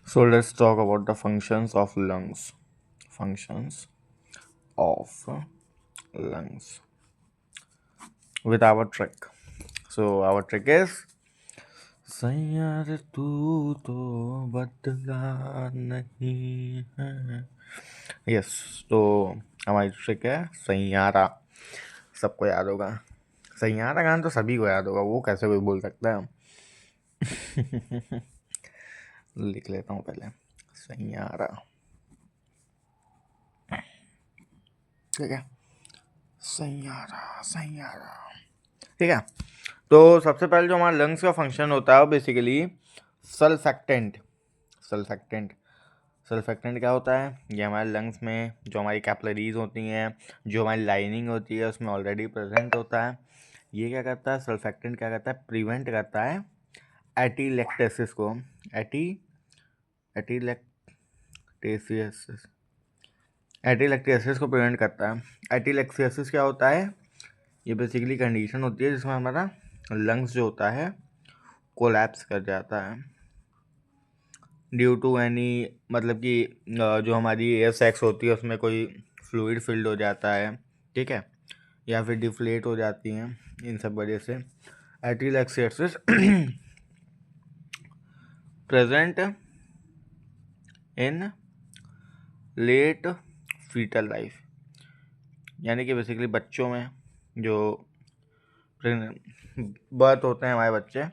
So let's talk about the functions of lungs. Functions of lungs with our trick. So our trick is सैयार तू तो बदला नहीं है. Yes. तो हमारी ट्रिक है सैयारा. सबको याद होगा. सैयारा गाना तो सभी को याद होगा, वो कैसे कोई बोल सकता है. लिख लेता हूँ पहले. सैयारा. ठीक है. सैयारा सैयारा. ठीक है. तो सबसे पहले जो हमारा लंग्स का फंक्शन होता है वो बेसिकली सल्फेक्टेंट. सल्फेक्टेंट. सल्फेक्टेंट क्या होता है? ये हमारे लंग्स में जो हमारी कैपिलरीज होती हैं, जो हमारी लाइनिंग होती है, उसमें ऑलरेडी प्रेजेंट होता है. ये क्या करता है? सल्फेक्टेंट क्या करता है? प्रिवेंट करता है एटीलेक्टेसिस को. एटी एटीलेक्टेसिस एटीलेक्टेसिस को प्रिवेंट करता है. एटीलेक्टेसिस क्या होता है? ये बेसिकली कंडीशन होती है जिसमें हमारा लंग्स जो होता है कोलैप्स कर जाता है ड्यू टू एनी, मतलब कि जो हमारी एयर सैक्स होती है उसमें कोई फ्लूइड फिल्ड हो जाता है. ठीक है. या फिर डिफ्लेट हो जाती हैं. इन सब वजह से atelectasis present in late fetal life. यानी कि बेसिकली बच्चों में जो बर्थ होते हैं हमारे बच्चे,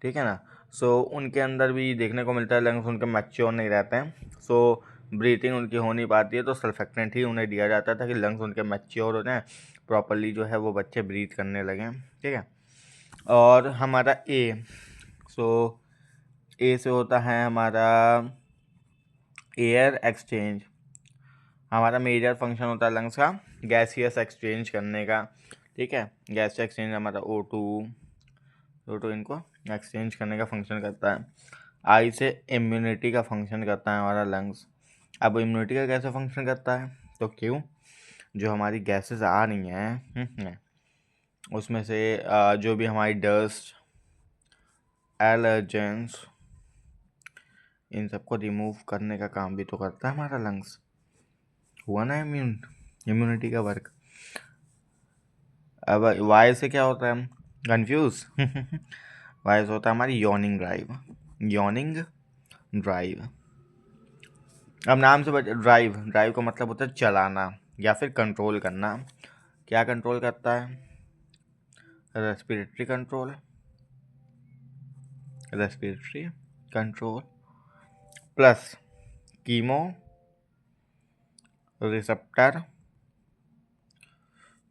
ठीक है ना, सो उनके अंदर भी देखने को मिलता है लंग्स उनके मैच्योर नहीं रहते हैं. सो ब्रीथिंग उनकी हो नहीं पाती है, तो सल्फेक्टेंट ही उन्हें दिया जाता है ताकि लंग्स उनके मैच्योर हो जाएं, प्रॉपरली जो है वो बच्चे ब्रीथ करने लगें. ठीक है. और हमारा ए. सो ए से होता है हमारा एयर एक्सचेंज. हमारा मेजर फंक्शन होता है लंग्स का गैसियस एक्सचेंज करने का. ठीक है. गैस एक्सचेंज हमारा O2 इनको एक्सचेंज करने का फंक्शन करता है. आई से इम्यूनिटी का फंक्शन करता है हमारा लंग्स. अब इम्यूनिटी का कैसे फंक्शन करता है? तो क्यों, जो हमारी गैसेस आ रही हैं उसमें से जो भी हमारी डस्ट, एलर्जेंस, इन सबको रिमूव करने का काम भी तो करता है हमारा लंग्स. हुआ ना इम्यूनिटी का वर्क. अब वाई से क्या होता है? कंफ्यूज. वाई से होता है हमारी यॉर्निंग ड्राइव. Yawning drive. अब नाम से ड्राइव. ड्राइव का मतलब होता है चलाना या फिर कंट्रोल करना. क्या कंट्रोल करता है? Respiratory control. Respiratory control plus chemo receptor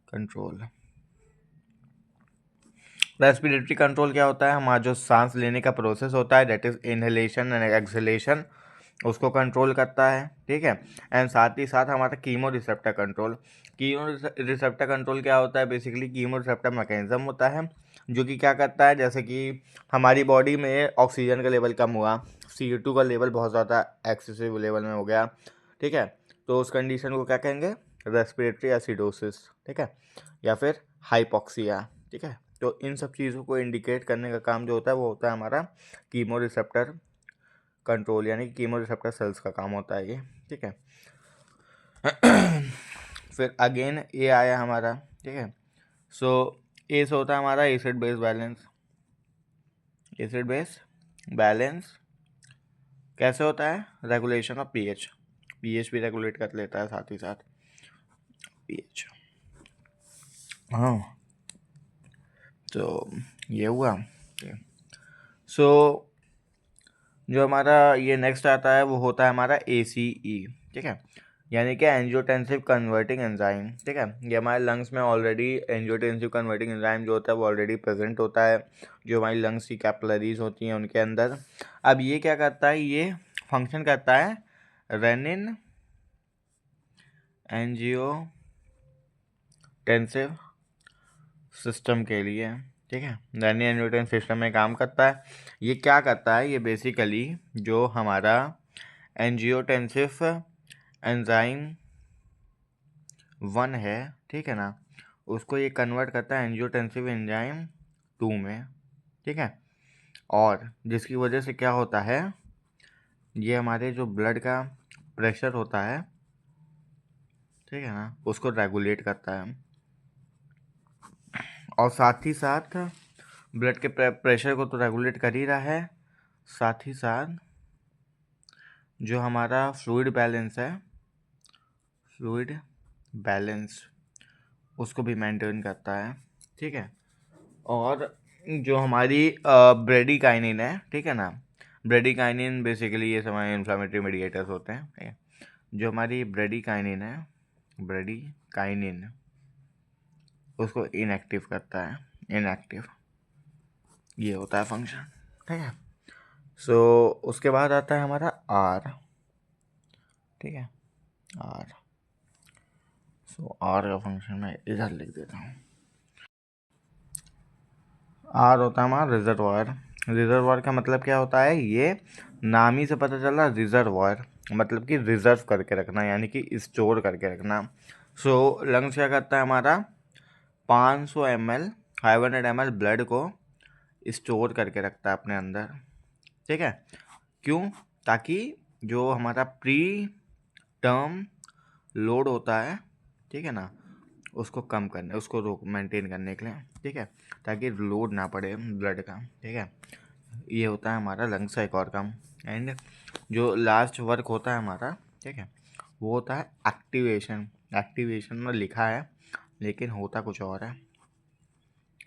control. Respiratory control क्या होता है? हमारा जो सांस लेने का प्रोसेस होता है, that is inhalation and exhalation, उसको कंट्रोल करता है. ठीक है. एंड साथ ही साथ हमारा chemo receptor control. Chemo receptor control क्या होता है? बेसिकली कीमो रिसेप्टर मैकेनिज्म होता है जो कि क्या करता है, जैसे कि हमारी बॉडी में ऑक्सीजन का लेवल कम हुआ, CO2 का लेवल बहुत ज़्यादा एक्सेसिव लेवल में हो गया. ठीक है. तो उस कंडीशन को क्या कहेंगे? Respiratory acidosis. ठीक है. या फिर हाइपोक्सिया. ठीक है. तो इन सब चीज़ों को इंडिकेट करने का काम जो होता है वो होता है हमारा कीमो रिसेप्टर कंट्रोल, यानी कि कीमो रिसेप्टर सेल्स का काम होता है ये. ठीक है. फिर अगेन ए आया हमारा. ठीक है. सो ए से होता है हमारा acid base balance. Acid base balance कैसे होता है? Regulation of pH. पीएच भी रेगुलेट कर लेता है साथ ही साथ. पीएच. हाँ. तो ये हुआ. सो जो हमारा ये नेक्स्ट आता है वो होता है हमारा ACE. ठीक है. यानी कि एंजियोटेंसिव कन्वर्टिंग एंजाइम. ठीक है. ये हमारे लंग्स में ऑलरेडी एंजियोटेंसिव कन्वर्टिंग एंजाइम जो होता है वो ऑलरेडी प्रेजेंट होता है जो हमारी लंग्स की कैपिलरीज होती हैं उनके अंदर. अब ये क्या करता है? ये फंक्शन करता है रेनिन एंजियोटेंसिव सिस्टम के लिए. ठीक है. रेनिन एंजियोटेंसिव सिस्टम में काम करता है. ये क्या करता है? ये बेसिकली जो हमारा एंजियोटेंसिव एंजाइम 1 है, ठीक है ना, उसको ये कन्वर्ट करता है एंजियोटेंसिव एंजाइम 2 में. ठीक है. और जिसकी वजह से क्या होता है? ये हमारे जो ब्लड का प्रेशर होता है, ठीक है ना, उसको रेगुलेट करता है। और साथ ही साथ ब्लड के प्रेशर को तो रेगुलेट कर ही रहा है, साथ ही साथ जो हमारा फ्लूइड बैलेंस है, फ्लूइड बैलेंस उसको भी मेंटेन करता है, ठीक है। और जो हमारी ब्रेडिकाइनिन है, ठीक है ना, ब्रेडिकाइनिन बेसिकली ये समय इन्फ्लामेटरी मेडिएटर्स होते हैं, ठीक है। जो हमारी ब्रेडिकाइनिन है, ब्रेडिकाइनिन उसको इनएक्टिव करता है, इनएक्टिव, ये होता है फंक्शन, ठीक है। सो उसके बाद आता है हमारा आर, ठीक है, आर। सो आर का फंक्शन मैं इधर लिख देता हूँ। आर होता है हमारा रिजर्वायर। रिजर्वायर का मतलब क्या होता है, ये नाम ही से पता चला, रिजर्वायर मतलब कि रिजर्व करके रखना, यानी कि स्टोर करके रखना। सो लंग्स क्या करता है हमारा, 500 ml 500 ml ब्लड को स्टोर करके रखता है अपने अंदर, ठीक है। क्यों, ताकि जो हमारा प्री टर्म लोड होता है, ठीक है ना, उसको कम करने, उसको रोक मेंटेन करने के लिए, ठीक है, ताकि लोड ना पड़े ब्लड का, ठीक है। ये होता है हमारा लंग्स का एक और काम। एंड जो लास्ट वर्क होता है हमारा, ठीक है, वो होता है एक्टिवेशन। एक्टिवेशन में लिखा है लेकिन होता कुछ और है,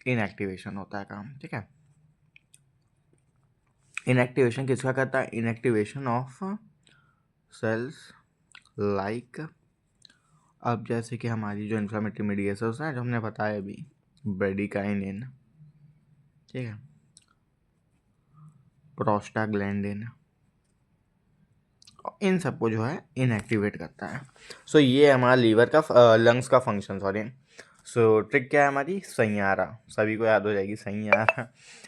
इनएक्टिवेशन होता है काम, ठीक है। इनएक्टिवेशन किसका करता है, इनएक्टिवेशन ऑफ सेल्स लाइक, अब जैसे कि हमारी जो इन्फ्लेमेटरी मेडिएटर्स हैं जो हमने बताया अभी, ब्रेडिकाइनिन, ठीक है, प्रोस्टाग्लैंडिन, इन सबको जो है इनएक्टिवेट करता है। सो ये हमारा लीवर का लंग्स का फंक्शन, सॉरी। सो ट्रिक क्या है हमारी, सैयारा, सभी को याद हो जाएगी सैयारा।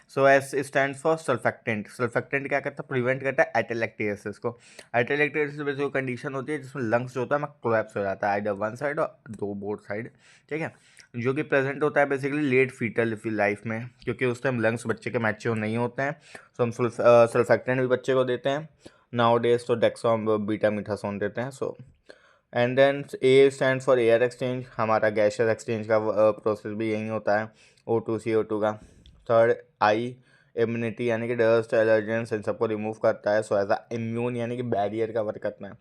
सो एस स्टैंड फॉर सल्फेक्टेंट। सल्फेक्टेंट क्या करता है, प्रिवेंट करता है एटेलेक्टेसिस को। एटेलेक्टेसिस बेसिक कंडीशन होती है जिसमें लंग्स जो होता है कोलैप्स हो जाता है, आइदर वन साइड और दो बोथ साइड, ठीक है, जो कि प्रेजेंट होता है बेसिकली लेट फीटल लाइफ में, क्योंकि उस टाइम लंग्स बच्चे के मैच्योर नहीं होते हैं। सो हम सल्फेक्टेंट भी बच्चे को देते हैं नाउ डेज, तो डेक्सॉन बीटा मीथासोन देते हैं। So and then A stand for air exchange, हमारा गैशियस एक्सचेंज का प्रोसेस भी यही होता है, O2 CO2 का। थर्ड आई, इम्यूनिटी, यानी कि डस्ट एलर्जेंस इन सबको रिमूव करता है। सो एज अ इम्यून, यानी कि बैरियर का वर्क करता है।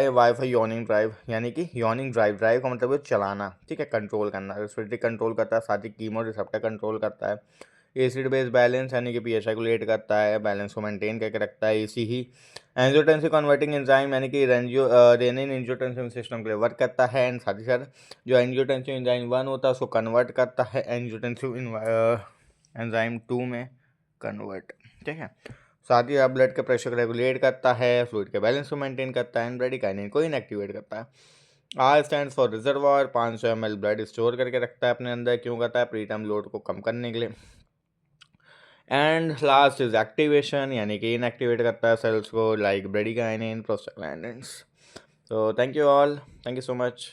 वाई फॉर यॉर्निंग ड्राइव, यानी कि यॉर्निंग ड्राइव, ड्राइव का मतलब है चलाना, ठीक है, कंट्रोल करना, रेस्पिरेटरी कंट्रोल करता है, साथ ही कीमो रिसेप्टर कंट्रोल करता है। एसिड बेस बैलेंस, यानी कि पीएच रेगुलेट करता है, बैलेंस को मेंटेन करके रखता है। इसी ही एंजियोटेंसिन कन्वर्टिंग एंजाइम, यानी कि रेनिन एंजियोटेंसिन सिस्टम के लिए वर्क करता है। एंड साथ ही साथ जो एंजियोटेंसिन एंजाइम 1 होता है उसको कन्वर्ट करता है एंजियोटेंसिन एंजाइम 2 में कन्वर्ट, ठीक है। साथ ही आप ब्लड के प्रेशर को रेगुलेट करता है, फ्लूइड के बैलेंस को मेंटेन करता है, एंड ब्रेडिकाइनिन को इनएक्टिवेट करता है। R stand for reservoir, 500 ml blood store करके रखता है अपने अंदर, क्यों करता है, प्रीटर्म लोड को कम करने के लिए। एंड लास्ट इज एक्टिवेशन, यानी कि इनएक्टिवेट करता है सेल्स को, लाइक ब्रेडिकाइनिन, प्रोस्टाग्लैंडिन्स। तो thank you all, thank you so much.